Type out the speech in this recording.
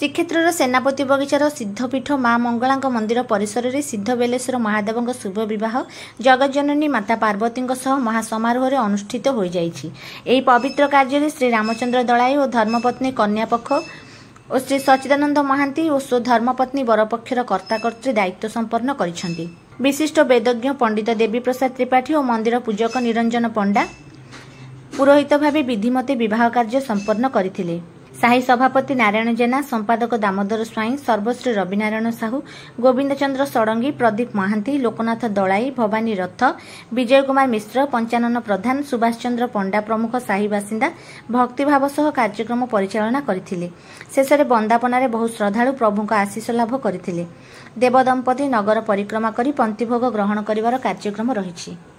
ଶ୍ରୀକ୍ଷେତ୍ରର ସେନାପତି ବଗିଚାର ସିଦ୍ଧପୀଠ ମା ମଙ୍ଗଳାଙ୍କ ମନ୍ଦିର ପରିସରରେ ସିଦ୍ଧବେଲେଶ୍ୱର ମହାଦେବଙ୍କ ଶୁଭ ବିବାହ ଜଗଜ୍ଜନନୀ ମାତା ପାର୍ବତୀଙ୍କ ସହ ମହାସମାରୋହରେ ଅନୁଷ୍ଠିତ ହୋଇଯାଇଛି। ଏହି ପବିତ୍ର କାର୍ଯ୍ୟରେ ଶ୍ରୀ ରାମଚନ୍ଦ୍ର ଦଳାଇ ଓ ଧର୍ମପତ୍ନୀ କନ୍ୟାପକ୍ଷ ଓ ଶ୍ରୀ ସଚ୍ଚିଦାନନ୍ଦ ମହାନ୍ତି ଓ ଧର୍ମପତ୍ନୀ ବରପକ୍ଷର କର୍ତ୍ତାକର୍ତ୍ତୀ ଦାୟିତ୍ୱ ସମ୍ପନ୍ନ କରିଛନ୍ତି। ବିଶିଷ୍ଟ ବେଦଜ୍ଞ ପଣ୍ଡିତ ଦେବୀପ୍ରସାଦ ତ୍ରିପାଠୀ ଓ ମନ୍ଦିର ପୂଜକ ନିରଞ୍ଜନ ପଣ୍ଡା ପୁରୋହିତ ଭାବେ ବିଧିମତେ ବିବାହ କାର୍ଯ୍ୟ ସମ୍ପନ୍ନ କରିଥିଲେ। ସାହି ସଭାପତି ନାରାୟଣ ଜେନା, ସମ୍ପାଦକ ଦାମୋଦର ସ୍ୱାଇଁ, ସର୍ବଶ୍ରୀ ରବିନାରାୟଣ ସାହୁ, ଗୋବିନ୍ଦ ଚନ୍ଦ୍ର ଷଡ଼ଙ୍ଗୀ, ପ୍ରଦୀପ ମହାନ୍ତି, ଲୋକନାଥ ଦଳାଇ, ଭବାନୀ ରଥ, ବିଜୟ କୁମାର ମିଶ୍ର, ପଞ୍ଚାନନ ପ୍ରଧାନ, ସୁଭାଷ ଚନ୍ଦ୍ର ପଣ୍ଡା ପ୍ରମୁଖ ସାହି ବାସିନ୍ଦା ଭକ୍ତିଭାବ ସହ କାର୍ଯ୍ୟକ୍ରମ ପରିଚାଳନା କରିଥିଲେ। ଶେଷରେ ବନ୍ଦାପନାରେ ବହୁ ଶ୍ରଦ୍ଧାଳୁ ପ୍ରଭୁଙ୍କ ଆଶୀଷ ଲାଭ କରିଥିଲେ। ଦେବଦମ୍ପତି ନଗର ପରିକ୍ରମା କରି ପନ୍ତିଭୋଗ ଗ୍ରହଣ କରିବାର କାର୍ଯ୍ୟକ୍ରମ ରହିଛି।